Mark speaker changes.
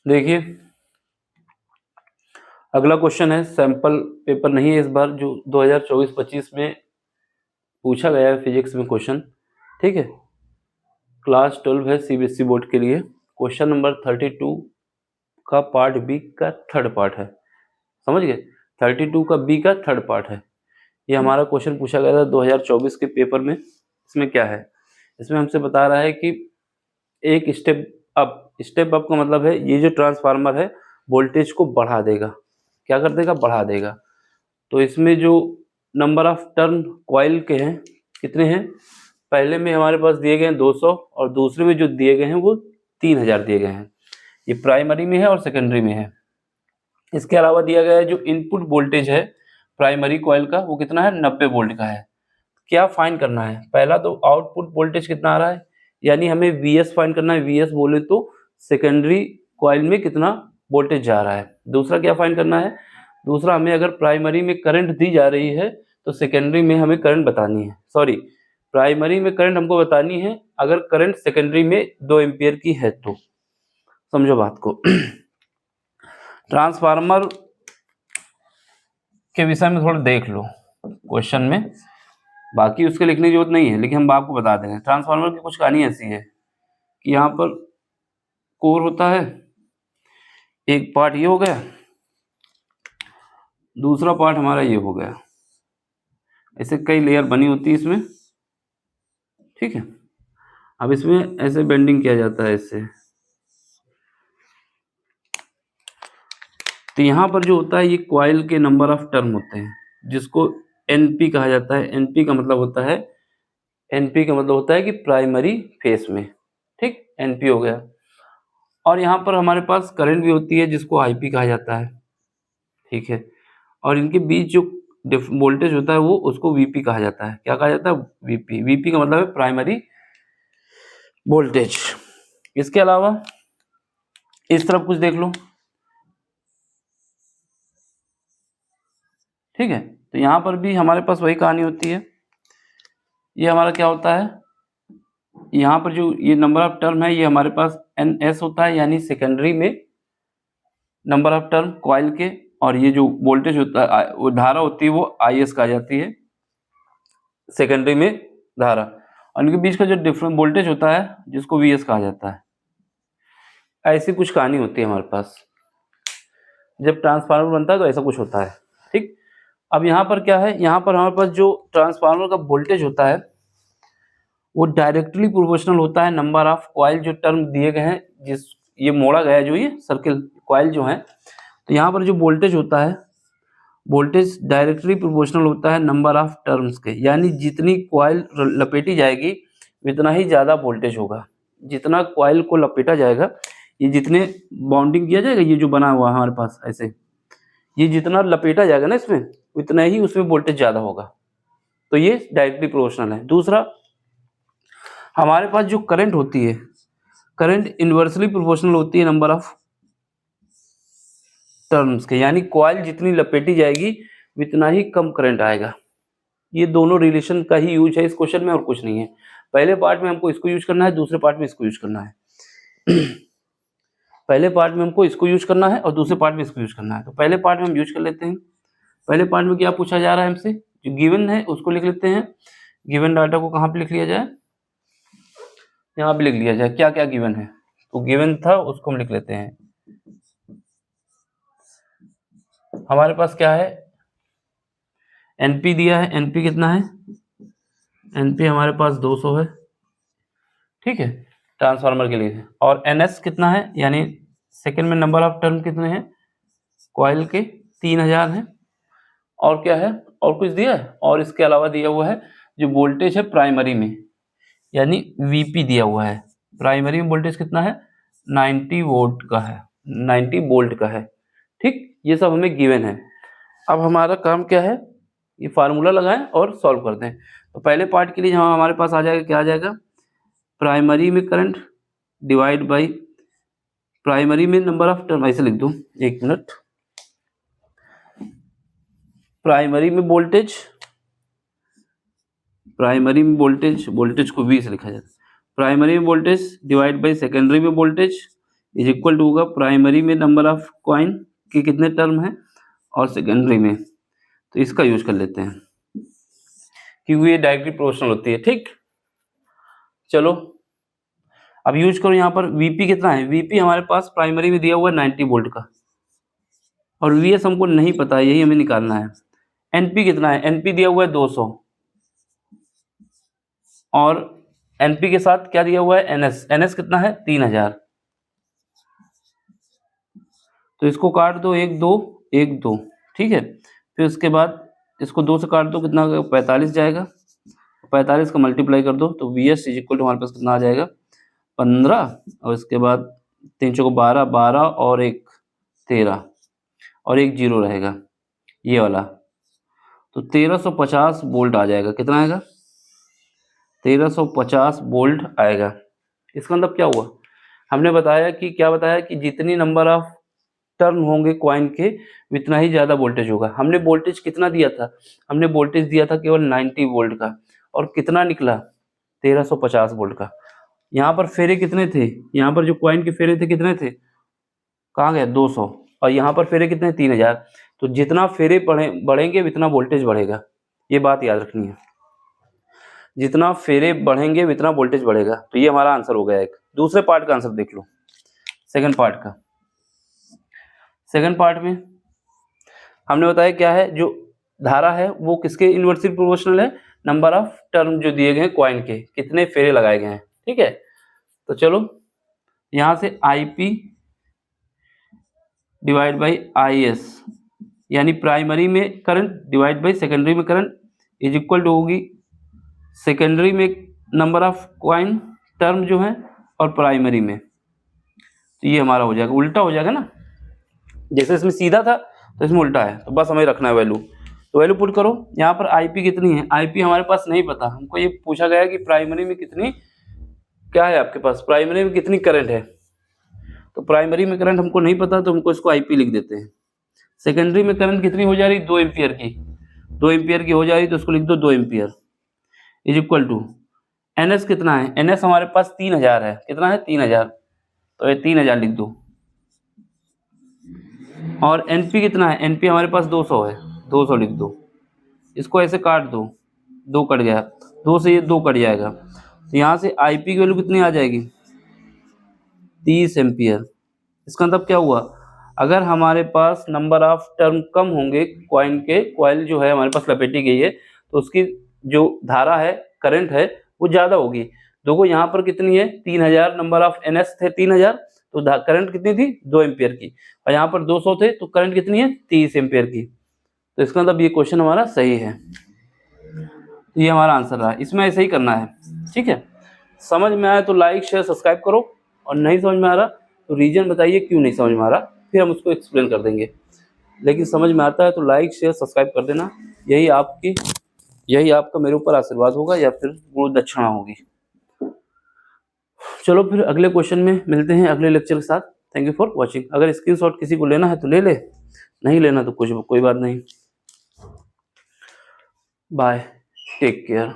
Speaker 1: देखिए अगला क्वेश्चन है, सैंपल पेपर नहीं है इस बार, जो 2024-25 में पूछा गया है फिजिक्स में क्वेश्चन, ठीक है। क्लास 12 है सीबीएसई बोर्ड के लिए। क्वेश्चन नंबर 32 का पार्ट बी का थर्ड पार्ट है, समझ गए। 32 का बी का थर्ड पार्ट है। ये हमारा क्वेश्चन पूछा गया था 2024 के पेपर में। इसमें क्या है, इसमें हमसे बता रहा है कि एक स्टेप अप का मतलब है ये जो ट्रांसफार्मर है वोल्टेज को बढ़ा देगा। क्या कर देगा, बढ़ा देगा। तो इसमें जो नंबर ऑफ टर्न कॉइल के हैं कितने हैं, पहले में हमारे पास दिए गए हैं 200 और दूसरे में जो दिए गए हैं वो 3000 दिए गए हैं। ये प्राइमरी में है और सेकेंडरी में है। इसके अलावा दिया गया है जो इनपुट वोल्टेज है प्राइमरी कॉइल का वो कितना है, 90 वोल्ट का है। क्या फाइंड करना है, पहला तो आउटपुट वोल्टेज कितना आ रहा है, यानी हमें वीएस फाइंड करना है। वीएस बोले तो सेकेंडरी कॉइल में कितना वोल्टेज जा रहा है। दूसरा क्या फाइंड करना है, दूसरा हमें अगर प्राइमरी में करंट दी जा रही है तो सेकेंडरी में हमें करंट बतानी है, सॉरी प्राइमरी में करंट हमको बतानी है अगर करंट सेकेंडरी में 2 एम्पियर की है तो। समझो बात को। ट्रांसफार्मर के विषय में थोड़ा देख लो क्वेश्चन में, बाकी उसके लिखने की जरूरत नहीं है, लेकिन हम आपको बता देंगे। ट्रांसफार्मर की कुछ कहानी ऐसी है कि यहाँ पर कोर होता है, एक पार्ट ये हो गया, दूसरा पार्ट हमारा ये हो गया। ऐसे कई लेयर बनी होती है इसमें, ठीक है। अब इसमें ऐसे बेंडिंग किया जाता है इससे। तो यहाँ पर जो होता है ये कॉइल के नंबर ऑफ टर्न होते हैं जिसको एनपी कहा जाता है। एनपी का मतलब होता है कि प्राइमरी फेस में, ठीक, एनपी हो गया। और यहाँ पर हमारे पास करंट भी होती है जिसको आईपी कहा जाता है, ठीक है। और इनके बीच जो वोल्टेज होता है वो उसको वीपी कहा जाता है। क्या कहा जाता है, वीपी। वीपी का मतलब है प्राइमरी वोल्टेज। इसके अलावा इस तरफ कुछ देख लो, ठीक है। तो यहाँ पर भी हमारे पास वही कहानी होती है। ये हमारा क्या होता है, यहाँ पर जो ये नंबर ऑफ टर्म है ये हमारे पास एन एस होता है, यानी सेकेंडरी में नंबर ऑफ टर्म कॉइल के। और ये जो वोल्टेज होता है वो धारा होती है वो आई एस कहा जाती है, सेकेंडरी में धारा। और इनके बीच का जो डिफरेंट वोल्टेज होता है जिसको वी एस कहा जाता है। ऐसी कुछ कहानी होती है हमारे पास, जब ट्रांसफार्मर बनता है तो ऐसा कुछ होता है, ठीक। अब यहाँ पर क्या है, यहाँ पर हमारे पास जो ट्रांसफार्मर का वोल्टेज होता है वो डायरेक्टली प्रोपोर्शनल होता है नंबर ऑफ कॉइल जो टर्म दिए गए हैं, जिस ये मोड़ा गया है जो ये सर्किल कॉइल जो है। तो यहाँ पर जो वोल्टेज होता है वोल्टेज डायरेक्टली प्रोपोर्शनल होता है नंबर ऑफ टर्म्स के, यानी जितनी कॉइल लपेटी जाएगी उतना ही ज़्यादा वोल्टेज होगा। जितना कॉइल को लपेटा जाएगा, ये जितने बाउंडिंग किया जाएगा, ये जो बना हुआ है हमारे पास ऐसे, ये जितना लपेटा जाएगा ना इसमें उतना ही उसमें वोल्टेज ज़्यादा होगा। तो ये डायरेक्टली प्रोपोर्शनल है। दूसरा, हमारे पास जो करंट होती है, करंट इन्वर्सली प्रोपोर्शनल होती है नंबर ऑफ टर्म्स के, यानी कॉइल जितनी लपेटी जाएगी उतना ही कम करंट आएगा। ये दोनों रिलेशन का ही यूज है इस क्वेश्चन में और कुछ नहीं है। पहले पार्ट में हमको इसको यूज करना है, दूसरे पार्ट में इसको यूज करना है। पहले पार्ट में हमको इसको यूज करना है और दूसरे पार्ट में इसको यूज करना है। तो पहले पार्ट में हम यूज कर लेते हैं। पहले पार्ट में क्या पूछा जा रहा है हमसे, जो गिवन है उसको लिख लेते हैं। गिवन डाटा को कहाँ पे लिख लिया जाए, यहाँ पे लिख लिया जाए। क्या क्या गिवन है, तो गिवन था उसको हम लिख लेते हैं। हमारे पास क्या है, एनपी दिया है। एनपी कितना है, एनपी हमारे पास 200 है, ठीक है, ट्रांसफार्मर के लिए। और एनएस कितना है, यानी सेकंड में नंबर ऑफ टर्न कितने हैं कॉइल के, 3000 है। और क्या है, और कुछ दिया है, और इसके अलावा दिया हुआ है जो वोल्टेज है प्राइमरी में, यानी वीपी दिया हुआ है। प्राइमरी में वोल्टेज कितना है, 90 वोल्ट का है, 90 वोल्ट का है, ठीक। ये सब हमें गिवन है। अब हमारा काम क्या है, ये फार्मूला लगाएं और सॉल्व कर दें। तो पहले पार्ट के लिए जहाँ हमारे पास आ जाएगा, क्या आ जाएगा, प्राइमरी में करंट डिवाइड बाई प्राइमरी में नंबर ऑफ टर्म, ऐसे लिख दूं, एक मिनट। प्राइमरी में वोल्टेज, प्राइमरी में वोल्टेज, वोल्टेज को वी से लिखा जाता है। प्राइमरी में वोल्टेज डिवाइड बाई सेकेंडरी में वोल्टेज, इज इक्वल टू होगा प्राइमरी में नंबर ऑफ कॉइन के कितने टर्म हैं और सेकेंडरी में, तो इसका यूज कर लेते हैं क्योंकि ये डायरेक्टली प्रोपोर्शनल होती है। ठीक, चलो अब यूज करो यहाँ पर वीपी कितना है, वीपी हमारे पास प्राइमरी में दिया हुआ है 90 वोल्ट का और वीएस हमको नहीं पता है, यही हमें निकालना है। एनपी कितना है, एनपी दिया हुआ है 200 और एनपी के साथ क्या दिया हुआ है एनएस, एनएस कितना है 3000, तो इसको काट दो 1 2 1 2, ठीक है। फिर उसके बाद इसको 2 से काट दो, कितना 45 जाएगा, 45 का मल्टीप्लाई कर दो तो V S is equal to हमारे पास कितना आ जाएगा 15 और इसके बाद 3 चौको 12, 12 और 1 13 और 1 0 रहेगा ये वाला, तो 1350 वोल्ट आ जाएगा। कितना आएगा 1350 वोल्ट आएगा। इसका मतलब क्या हुआ, हमने बताया कि क्या बताया कि जितनी नंबर ऑफ टर्न होंगे कॉइन के उतना ही ज़्यादा वोल्टेज होगा। हमने वोल्टेज कितना दिया था, हमने वोल्टेज दिया था केवल 90 वोल्ट का और कितना निकला 1350 वोल्ट का। यहाँ पर फेरे कितने थे, यहाँ पर जो कॉइन के फेरे थे कितने थे, कहाँ गए 200 और यहाँ पर फेरे कितने 3000, तो जितना फेरे बढ़ेंगे उतना वोल्टेज बढ़ेगा, ये बात याद रखनी है। जितना फेरे बढ़ेंगे उतना वोल्टेज बढ़ेगा, तो ये हमारा आंसर हो गया। एक दूसरे पार्ट का आंसर देख लो, सेकंड पार्ट का। सेकंड पार्ट में हमने बताया क्या है, जो धारा है वो किसके इन्वर्सली प्रोपोर्शनल है, नंबर ऑफ टर्म जो दिए गए हैं कॉइन के, कितने फेरे लगाए गए हैं। ठीक है, तो चलो यहाँ से IP डिवाइड बाई IS यानी प्राइमरी में करंट डिवाइड बाई सेकेंडरी में करंट इज इक्वल टू होगी सेकेंडरी में नंबर ऑफ कॉइन टर्म जो है और प्राइमरी में, तो ये हमारा हो जाएगा, उल्टा हो जाएगा ना, जैसे इसमें सीधा था तो इसमें उल्टा है, तो बस हमें रखना है वैल्यू। तो वैल्यू पुट करो, यहाँ पर IP कितनी है, IP हमारे पास नहीं पता, हमको ये पूछा गया कि प्राइमरी में कितनी क्या है आपके पास, प्राइमरी में कितनी करंट है, तो प्राइमरी में करंट हमको नहीं पता तो हमको इसको IP लिख देते हैं। सेकेंडरी में करंट कितनी हो जा रही 2 एम्पियर की, 2 एम्पियर की हो जा रही तो उसको लिख दो 2 ampere is equal to NS कितना है, NS हमारे पास 3000 है, कितना है 3000, तो ये 3000 लिख दो। और NP कितना है, NP हमारे पास 200 है, 200 लिख दो। इसको ऐसे काट दो, 2 कट गया, 2 से ये 2 कट जाएगा, तो यहाँ से IP की वैल्यू कितनी आ जाएगी 30 एम्पियर। इसका मतलब क्या हुआ, अगर हमारे पास नंबर ऑफ टर्म कम होंगे कॉइन के, कॉइल जो है हमारे पास लपेटी गई है तो उसकी जो धारा है करंट है वो ज़्यादा होगी। देखो यहाँ पर कितनी है 3000, नंबर ऑफ NS थे 3000, तो करंट कितनी थी 2 एम्पियर की, और यहाँ पर 200 थे तो करंट कितनी है 30 एम्पियर की। तो इसका मतलब ये क्वेश्चन हमारा सही है, तो ये हमारा आंसर रहा। इसमें ऐसे ही करना है, ठीक है। समझ में आया तो लाइक शेयर सब्सक्राइब करो, और नहीं समझ में आ रहा तो रीजन बताइए क्यों नहीं समझ में आ रहा, फिर हम उसको एक्सप्लेन कर देंगे। लेकिन समझ में आता है तो लाइक शेयर सब्सक्राइब कर देना, यही आपका मेरे ऊपर आशीर्वाद होगा या फिर गुरु दक्षिणा होगी। चलो फिर अगले क्वेश्चन में मिलते हैं अगले लेक्चर के साथ। Thank you for watching. अगर स्क्रीनशॉट किसी को लेना है तो ले ले, नहीं लेना तो कोई बात नहीं। Bye, take care.